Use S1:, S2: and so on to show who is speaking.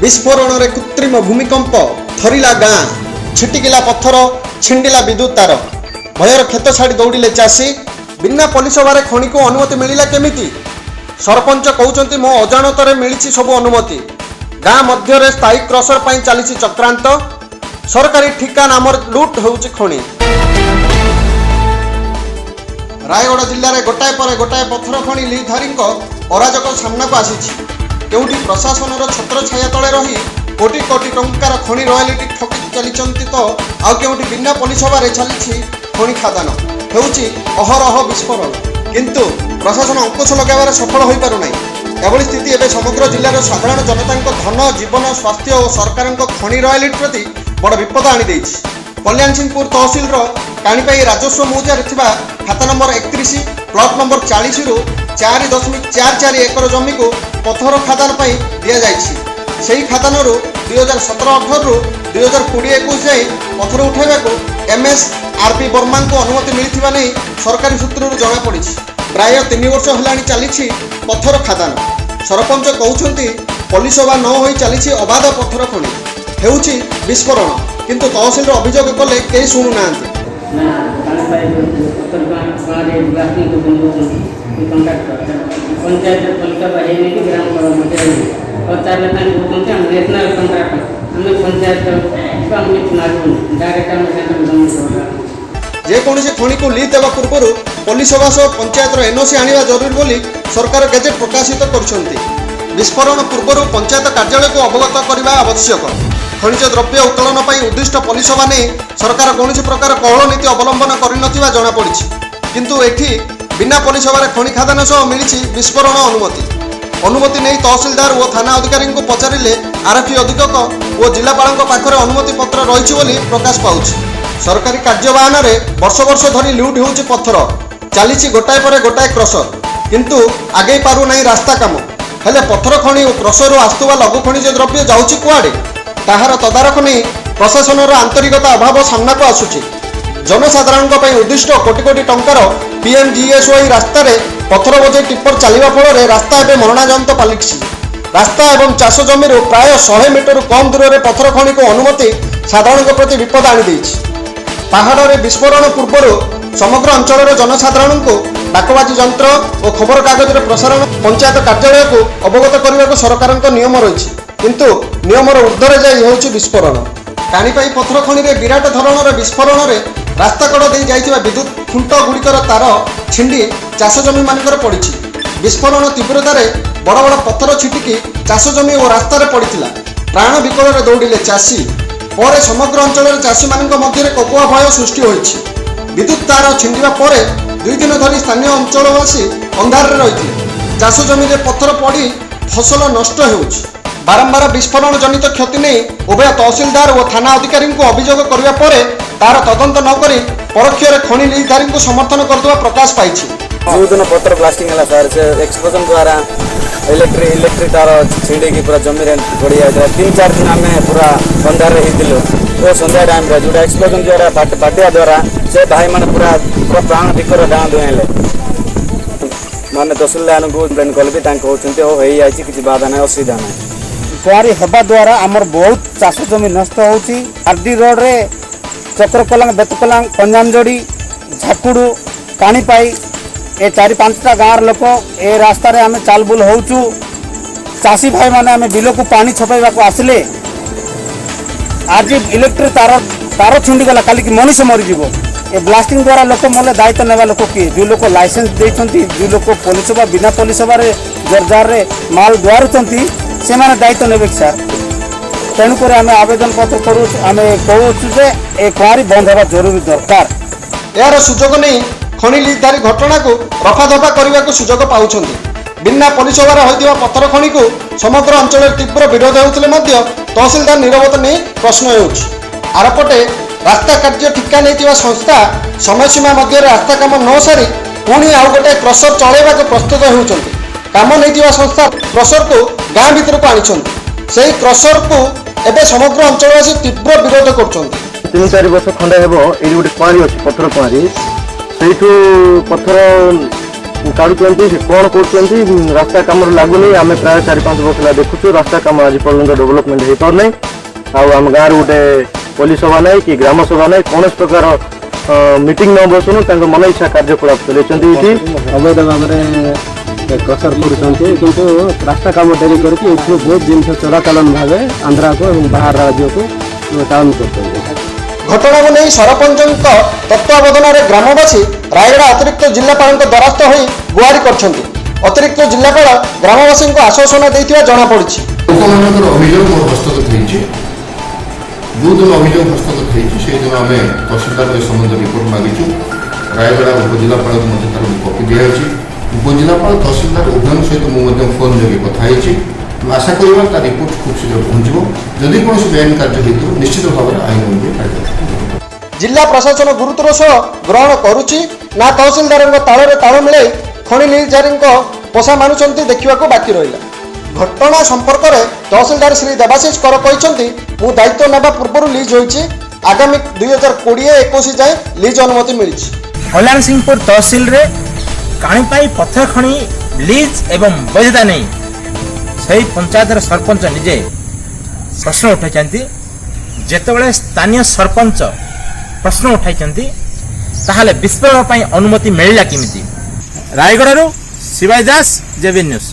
S1: विस्फोरण रे कृत्रिम भूमिकंप थरिला गाँ छिटिकिला पत्थर छिंडिला विद्युत तार भयर क्षेत्र छाड़ी दौड़िले चाषी बिना पलिसभार खणी को अनुमति मिलिला केमिति सरपंच कहउचंती मो अजाणतरे मिलिछि सब अनुमति गाँ मध्य स्थायी क्रसर पाई चली चक्रांत सरकारी ठिका नाम लुट होउछि खणी। रायगढ़ जिले में गोटाए पर गोटाए पत्थर खणी लीधारी अराजक सामना को आसी केउठी प्रशासन छत्र छाया तले रही कोटी कोटी टंकार खणी रॉयल्टी ठकी चली तो आउ केउठी बिना पलिसभार चली खणी खादान होउछि अहरह विस्फोरण किंतु प्रशासन अंकुश लगाइबार सफल हो पारुना। एभली स्थिति एवं समग्र जिलार साधारण जनता धन जीवन स्वास्थ्य और सरकार खणी रॉयल्टी प्रति बड़ विपद आनी कल्याण सिंहपुर तहसिल काणीपाई राजस्व मौजार खाता नंबर 31 प्लॉट नंबर 40 रु 4.44 एकर जमी को पत्थर खादान दि जाए खादान 2017-18 रु 2020-21 जाए पत्थर उठाइबा MS RP वर्मा को अनुमति मिलता नहीं सरकारी सूत्र जमापड़ी। प्राय 3 वर्ष है चली पत्थर खादान सरपंच कहते पलिसभा न हो चली अबाध पत्थर खणी होउछि विस्फोरण किंतु तहसिल अभियोग कले कई शुणुना। जेकोसी खणी को लीज देवा पूर्व पलिसभा सह पंचायत NOC आनिबा जरूरी बोली सरकार गेजेट प्रकाशित करुछंती। विस्फोरण पूर्व पंचायत कार्यालय को अवगत करने आवश्यक। खनिज द्रव्य उत्तोलन पर उद्दिष्ट पलिसभा नहीं सरकार कौन प्रकार कहल नीति अवलंबन करनथिबा जमापड़ी किंतु एठी बिना पलिसभार खणी खादान सह मिली विस्फोरण अनुमति नहीं तहसिलदार और थाना अधिकारी को पचारे आरक्षी अधीक्षक और जिलापाल पाखे अनुमति पत्र रही प्रकाश पाउछि। सरकारी कार्यवाहन में वर्ष वर्ष धरी लुट हो पत्थर चली गोटाए पर गोटाए क्रसर किंतु आगे पारु नहीं रास्ता काम हेले पत्थर खणी और क्रसर आसुवा लघु खनिज द्रव्य जाउछि कुआडे ताहार तदारख नहीं प्रशासन आंतरिकता अभाव सामना को आसुछि। जनसाधारण उद्दिष्ट कोटी कोटी टंकार PMGSY रास्ता पत्थर बोझे टिप्पर चलने फल रास्ता एवं मरणाजंत पलटि रास्ता एवं चाष जमी प्राय 100 मीटर कम दूर में पत्थर खणी को अनुमति साधारण प्रति विपद आनी पहाड़ में विस्फोरण पूर्व समग्र अंचल जनसाधारण को डाकबाजी यंत्र और खबर कागज प्रसारण पंचायत कार्यालय को अवगत करने को सरकार नियम रही किंतु नियमर ऊर्ध्वर जाई होउछि विस्फोरण। काणीपाई पत्थर खणी में विराट धरणर विस्फोरण में रास्ता कड़ दे जाइथिबा विद्युत खुंट गुड़िकर तार छिंडी चाष जमी मानकर पड़ी विस्फोरण तीव्रतार बड़ बड़ पत्थर छिटिकी चाष जमी और रास्तार पड़ा प्राण विकल दौड़िले चाषी पर समग्र अंचल चाषी मान मध्य कोकुआ भय सृष्टि होइछि। विद्युत तार छिंडिबा पर 2 दिन धरी स्थानीय अंचलवासी अंधार रही चाष जमी पत्थर पड़ी फसल नष्ट होउछि। बारंबार विस्फोरण जनित क्षति नहीं उभय तहसिलदार और थाना अधिकारी को अभियोग करने पर तार तदंत नक परोक्ष खणी लीजधारी को समर्थन करदेवा प्रकाश पाई।
S2: जो दिन पत्र ब्लास्टिंग है सर से एक्सप्लोजन द्वारा इलेक्ट्रिक तार छिड़ी पूरा जमी पड़ जाता 3-4 दिन आम पूरा अंधार हो संध्या टाइम जो एक्सप्लोजन द्वारा फाटिया द्वारा से भाई मैंने पूरा प्राण विकर गाँ दुआले मैंने तहसिलदार को कम्प्लेन कल भी कहते किसी बाधा ना असुविधा ना
S3: कुआरी हवा द्वारा आमर बहुत चाष जमी नष्ट होउछि। RD रोड रे चक्रकलांग बेतकलांग पंजामजोड़ी झाकुड़ू काणीपाई ए 4-5टा गाँव लोक ए रास्ता रे आमे चालबुल होउछु। चाषी भाई माने आमे बिल को पानी छपाइबा को आसिले आज इलेक्ट्रिक तार छुंडी गला काली की मनुष्य मरी जीवो ए ब्लास्टिंग द्वारा लोक मले दायित्व नेबा लोक किए जो लोक लाइसेंस देइछंती जो लोक पुलिसबा बिना पुलिसबा रे जरजार रे माल द्वारुचंती से माने दायित्व नेबे सर तेणुक आम आवेदन पत्र करूँ आम कहूँ ए कुआरी बंद होगा जरूरी दरकार।
S1: यार सुजोग नहीं खणी लीजधारी घटना को रफादफा करने को सुजोग पाउछंती। बिना पलिसभार होइथिबा पत्थर खणी को समग्र अंचल तीव्र विरोध होउथिले तहसिलदार नीरवता नहीं प्रश्न होउछि। आरपटे रास्ता कार्य ठिका नहीं संस्था समय सीमा मध्य रास्ता कम न सारी पुणी आउ गोटे क्रसर चलैबा प्रस्तुत होउछंती। काम नहीं संस्था क्रसर को गाँ भीतर को आनिछंती से क्रसर को एबे समग्र अंचलवासी तीव्र विरोध करछंती।
S4: 3-4 वर्ष खंडे हेबो एडी गोटे कुआरी अछि पत्थर कुआरी सेठू पत्थर କାଢୁଛନ୍ତି ସେ କ'ଣ କରୁଛନ୍ତି ରାସ୍ତା କାମରେ ଲାଗୁନି। ଆମେ ପ୍ରାୟ 4-5 ବର୍ଷ ହେଲା ଦେଖୁଛୁ ରାସ୍ତା କାମ ଆଜି ପର୍ଯ୍ୟନ୍ତ ଡେଭଲପମେଣ୍ଟ ହେଇପାରୁନାହିଁ। ଆଉ ଆମ ଗାଁରେ ଗୋଟେ ପଲ୍ଲୀ ସଭା ନାହିଁ କି ଗ୍ରାମ ସଭା ନାହିଁ, କୌଣସି ପ୍ରକାର ମିଟିଂ ନ ବସୁନୁ ତାଙ୍କ ମନ ଇଚ୍ଛା କାର୍ଯ୍ୟକଳାପ ଚଲେଇଛନ୍ତି। ଏଠି
S5: ଅବୈଧ ଭାବରେ କଚର କରୁଛନ୍ତି, କିନ୍ତୁ ରାସ୍ତା କାମ ଡେରି କରିକି ଏଥିରୁ ବହୁତ ଜିନିଷ ଚୋରାଚାଲାନ ଭାବେ ଆନ୍ଧ୍ରାକୁ ଏବଂ ବାହାର ରାଜ୍ୟକୁ ଚାଲାନ କରୁଛନ୍ତି।
S1: ଘଟଣାକୁ ନେଇ ସରପଞ୍ଚଙ୍କ ତତ୍ତ୍ୱାବଧାନରେ ଗ୍ରାମବାସୀ ରାୟଗଡ଼ା ଅତିରିକ୍ତ ଜିଲ୍ଲାପାଳଙ୍କ ଦ୍ୱାରସ୍ଥ ହୋଇ ଗୁହାରି କରିଛନ୍ତି। ଅତିରିକ୍ତ ଜିଲ୍ଲାପାଳ ଗ୍ରାମବାସୀଙ୍କୁ ଆଶ୍ୱାସନା ଦେଇଥିବା ଜଣାପଡ଼ିଛି।
S6: ଲୋକମାନଙ୍କର ଅଭିଯୋଗ ମୋର ହସ୍ତଗତ ହେଇଛି। ଯେଉଁଦିନ ଅଭିଯୋଗ ହସ୍ତଗତ ହେଇଛି ସେଇଦିନ ଆମେ ତହସିଲଦାରଙ୍କ ସମ୍ବନ୍ଧ ରିପୋର୍ଟ ମାଗିଛୁ। ରାୟଗଡ଼ା ଉପଜିଲ୍ଲାପାଳଙ୍କୁ ମଧ୍ୟ ତାର କପି ଦିଆଯାଇଛି। ଉପଜିଲ୍ଲାପାଳ ତହସିଲଦାର ଉଭୟଙ୍କ ସହିତ ମୁଁ ମଧ୍ୟ ଫୋନ୍ ଯୋଗେ କଥା ହେଇଛି। ଆଶା କରିବା ତା ରିପୋର୍ଟ ଖୁବ୍ ଶୀଘ୍ର ପହଞ୍ଚିବ। ଯଦି କୌଣସି ବେଆଇନ କାର୍ଯ୍ୟ ହେଇଥିବ ନିଶ୍ଚିତ ଭାବରେ ଆଇନ ଅନୁଯାୟୀ କାର୍ଯ୍ୟ।
S1: ଜିଲ୍ଲା ପ୍ରଶାସନ ଗୁରୁତ୍ୱର ସହ ଗ୍ରହଣ କରୁଛି ନା ତହସିଲଦାରଙ୍କ ତାଳରେ ତାଳ ମିଳାଇ ଖଣି ନିର୍ଝାରୀଙ୍କ ପୋଷା ମାନୁଛନ୍ତି ଦେଖିବାକୁ ବାକି ରହିଲା। ଘଟଣା ସମ୍ପର୍କରେ ତହସିଲଦାର ଶ୍ରୀ ଦେବାଶିଷ କର କହିଛନ୍ତି, ମୁଁ ଦାୟିତ୍ୱ ନେବା ପୂର୍ବରୁ ଲିଜ୍ ହୋଇଛି। ଆଗାମୀ 2020-21 ଯାଏଁ ଲିଜ୍ ଅନୁମତି ମିଳିଛି।
S7: କଲ୍ୟାଣସିଂହପୁର ତହସିଲରେ କାଣିପାଇ ପଥର ଖଣି ଲିଜ୍ ଏବଂ ବୈଧତା ନେଇ ସେହି ପଞ୍ଚାୟତର ସରପଞ୍ଚ ନିଜେ ପ୍ରଶ୍ନ ଉଠାଇଛନ୍ତି। ଯେତେବେଳେ ସ୍ଥାନୀୟ ସରପଞ୍ଚ ପ୍ରଶ୍ନ ଉଠାଇଛନ୍ତି ତାହେଲେ ବିସ୍ଫୋରଣ ପାଇଁ ଅନୁମତି ମିଳିଲା କେମିତି? ରାୟଗଡ଼ାରୁ ଶିବାଜୀ ଦାସ, ଜେବି ନ୍ୟୁଜ୍।